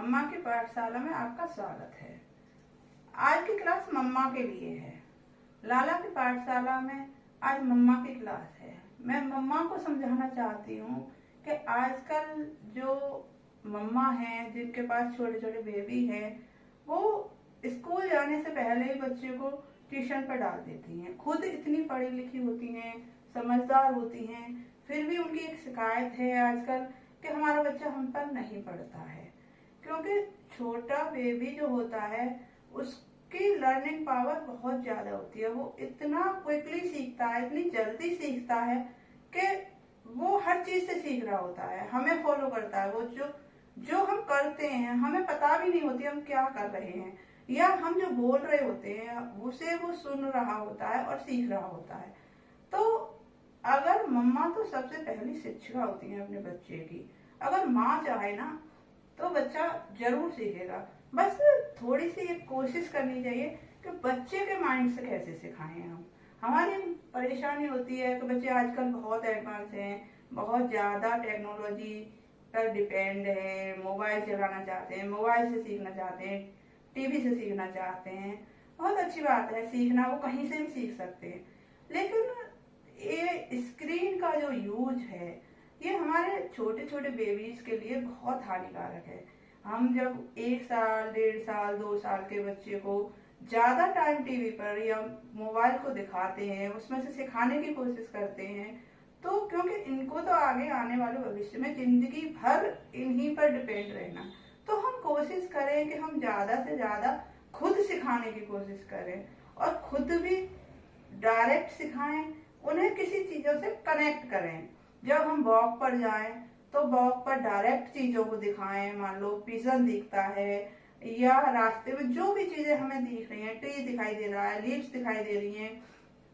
मम्मा की पाठशाला में आपका स्वागत है। आज की क्लास मम्मा के लिए है। लाला की पाठशाला में आज मम्मा की क्लास है। मैं मम्मा को समझाना चाहती हूँ कि आजकल जो मम्मा हैं जिनके पास छोटे छोटे बेबी हैं, वो स्कूल जाने से पहले ही बच्चे को ट्यूशन पर डाल देती हैं। खुद इतनी पढ़ी लिखी होती हैं, समझदार होती हैं, फिर भी उनकी एक शिकायत है आजकल कि हमारा बच्चा हम पर नहीं पढ़ता है। क्योंकि छोटा बेबी जो होता है उसकी लर्निंग पावर बहुत ज्यादा होती है। वो इतना क्विकली सीखता है, इतनी जल्दी सीखता है कि वो हर चीज से सीख रहा होता है, हमें फॉलो करता है। वो जो हम करते हैं हमें पता भी नहीं होती हम क्या कर रहे हैं, या हम जो बोल रहे होते हैं उसे वो सुन रहा होता है और सीख रहा होता है। तो अगर मम्मा तो सबसे पहली शिक्षिका होती है अपने बच्चे की। अगर माँ चाहे ना तो बच्चा जरूर सीखेगा। बस थोड़ी सी एक कोशिश करनी चाहिए कि बच्चे के माइंड से कैसे सिखाएं हम। हमारी परेशानी होती है कि बच्चे आजकल बहुत एडवांस हैं, बहुत ज्यादा टेक्नोलॉजी पर डिपेंड है, मोबाइल चलाना चाहते हैं, मोबाइल से सीखना चाहते हैं, टीवी से सीखना चाहते हैं। बहुत अच्छी बात है सीखना, वो कहीं से भी सीख सकते हैं। लेकिन ये स्क्रीन का जो यूज है ये हमारे छोटे छोटे बेबीज के लिए बहुत हानिकारक है। हम जब 1 साल 1.5 साल 2 साल के बच्चे को ज्यादा टाइम टीवी पर या मोबाइल को दिखाते हैं, उसमें से सिखाने की कोशिश करते हैं, तो क्योंकि इनको तो आगे आने वाले भविष्य में जिंदगी भर इन्हीं पर डिपेंड रहना, तो हम कोशिश करें कि हम ज्यादा से ज्यादा खुद सिखाने की कोशिश करें और खुद भी डायरेक्ट सिखाएं, उन्हें किसी चीजों से कनेक्ट करें। जब हम वॉक पर जाएं तो वॉक पर डायरेक्ट चीजों को दिखाएं। मान लो पिजन दिखता है या रास्ते में जो भी चीजें हमें दिख रही हैं, ट्री दिखाई दे रहा है, लीव्स दिखाई दे रही हैं,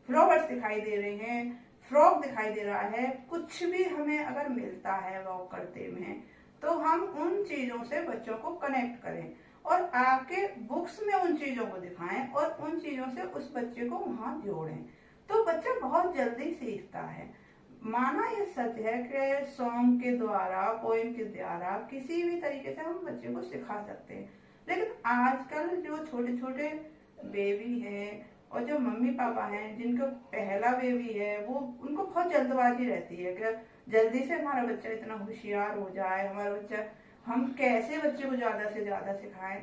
फ्लावर्स दिखाई दे रहे हैं, फ्रॉग दिखाई दे रहा है, कुछ भी हमें अगर मिलता है वॉक करते में, तो हम उन चीजों से बच्चों को कनेक्ट करें और आके बुक्स में उन चीजों को दिखाएं और उन चीजों से उस बच्चे को वहां जोड़ें, तो बच्चा बहुत जल्दी सीखता है। माना ये सच है कि सॉन्ग के द्वारा, पोएम के द्वारा किसी भी तरीके से हम बच्चे को सिखा सकते हैं। लेकिन आजकल जो छोटे छोटे बेबी हैं और जो मम्मी पापा हैं जिनको पहला बेबी है, वो उनको बहुत जल्दबाजी रहती है कि जल्दी से हमारा बच्चा इतना होशियार हो जाए, हमारा बच्चा, हम कैसे बच्चे को ज्यादा से ज्यादा सिखाएं।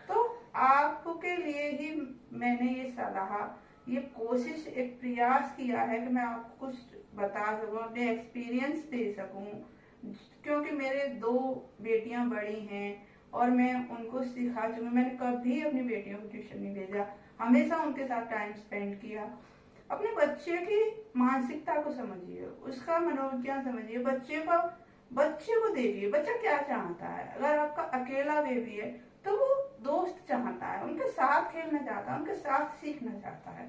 तो आपके लिए ही मैंने ये सलाह, ये कोशिश, एक प्रयास किया है कि मैं आपको कुछ बता सकूं, अपने एक्सपीरियंस दे सकूं, क्योंकि मेरे 2 बेटियां बड़ी हैं और मैं उनको सिखा चुकी। मैंने कभी अपनी बेटियों को ट्यूशन नहीं भेजा, हमेशा उनके साथ टाइम स्पेंड किया। अपने बच्चे की मानसिकता को समझिए, उसका मनोविज्ञान समझिए, बच्चे को देखिए, बच्चा क्या चाहता है। अगर आपका अकेला बेबी है तो वो दोस्त चाहता है, उनके साथ खेलना चाहता है, उनके साथ सीखना चाहता है।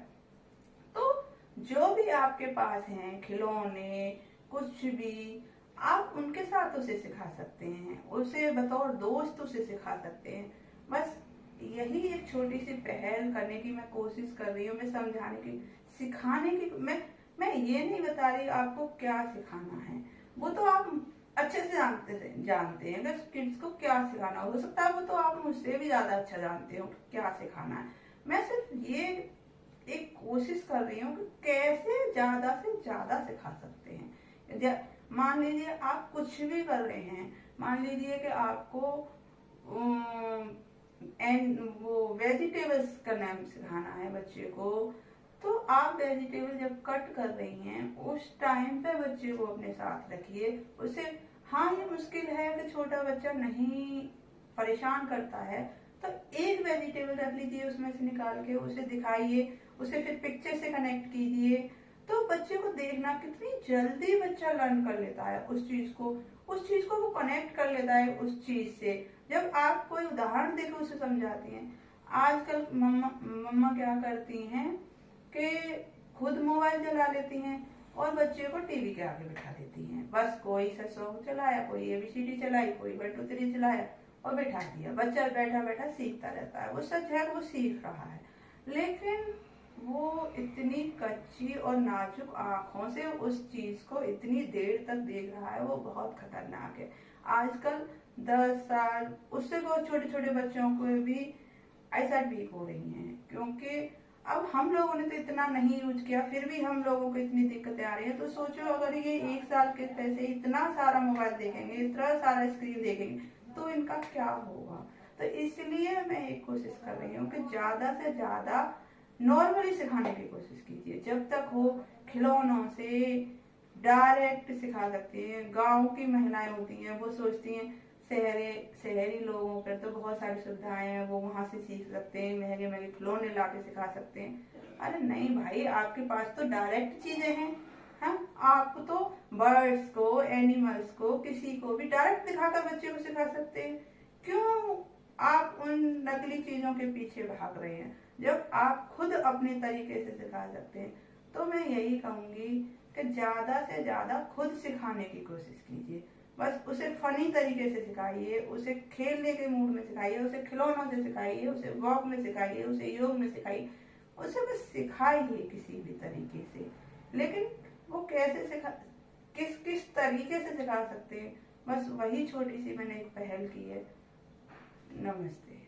तो जो भी आपके पास हैं खिलौने, कुछ भी, आप उनके साथ उसे सिखा सकते हैं, उसे बतौर दोस्त उसे सिखा सकते हैं। बस यही एक छोटी सी पहल करने की मैं कोशिश कर रही हूँ, मैं समझाने की, सिखाने की। मैं ये नहीं बता रही आपको क्या सिखाना है, वो तो आप अच्छे से जानते हैं कि किड्स को क्या सिखाना हो सकता है, वो तो आप मुझसे भी ज्यादा अच्छा जानते हो क्या सिखाना है। मैं सिर्फ ये एक कोशिश कर रही हूँ कि कैसे ज्यादा से ज्यादा सिखा सकते हैं। मान लीजिए आप कुछ भी कर रहे हैं, मान लीजिए कि आपको वो वेजिटेबल्स का नाम सिखाना है बच्चे को, तो आप वेजिटेबल जब कट कर रही हैं उस टाइम पे बच्चे को अपने साथ रखिए, उसे, हाँ ये मुश्किल है कि छोटा बच्चा नहीं परेशान करता है, तो एक वेजिटेबल रख लीजिए, उसमें से निकाल के उसे दिखाइए, उसे फिर पिक्चर से कनेक्ट कीजिए, तो बच्चे को देखना कितनी जल्दी बच्चा लर्न कर लेता है उस चीज को वो कनेक्ट कर लेता है उस चीज से, जब आप कोई उदाहरण देकर उसे समझाती हैं। आजकल मम्मा क्या करती हैं कि खुद मोबाइल चला लेती हैं और बच्चे को टीवी के आगे बिठा देती हैं। बस कोई सा सॉन्ग चलाया, कोई ABCD चलाई, कोई 1 2 3 चलाया और बिठा दिया, बच्चा बैठा बैठा सीखता रहता है। वो सच है, वो सीख रहा है, लेकिन वो इतनी कच्ची और नाजुक आंखों से उस चीज को इतनी देर तक देख रहा है, वो बहुत खतरनाक है। आजकल 10 साल, उससे बहुत छोटे छोटे बच्चों को भी आईसाइट वीक हो रही हैं, क्योंकि अब हम लोगों ने तो इतना नहीं यूज किया, फिर भी हम लोगों को इतनी दिक्कतें आ रही हैं। तो सोचो अगर ये 1 साल के पैसे इतना सारा मोबाइल देखेंगे, इतना सारा स्क्रीन देखेंगे, तो इनका क्या होगा। तो इसलिए मैं एक कोशिश कर रही हूँ कि ज्यादा से ज्यादा नॉर्मली सिखाने की कोशिश कीजिए। जब तक हो खिलौनों से डायरेक्ट सिखा सकते हैं। गांव की महिलाएं होती हैं, वो सोचती हैं शहरी लोगों पर तो बहुत सारी सुविधाएं हैं, वो वहां से सीख सकते हैं, महंगे महंगे खिलौने ला के सिखा सकते हैं। अरे नहीं भाई, आपके पास तो डायरेक्ट चीजें हैं। हाँ, आप तो बर्ड्स को, एनिमल्स को, किसी को भी डायरेक्ट दिखाकर बच्चे को सिखा सकते हैं। क्यों आप उन नकली चीजों के पीछे भाग रहे हैं, जब आप खुद अपने तरीके से सिखा सकते हैं। तो मैं यही कहूंगी कि ज्यादा से ज्यादा खुद सिखाने की कोशिश कीजिए। बस उसे फनी तरीके से सिखाइए, उसे खेलने के मूड में सिखाइए, उसे खिलौनों से सिखाइए, उसे वॉक में सिखाइए, उसे योग में सिखाइए, उसे बस सिखाइए किसी भी तरीके से। लेकिन वो कैसे सिखा, किस किस तरीके से सिखा सकते हैं, बस वही छोटी सी मैंने एक पहल की है। नमस्ते।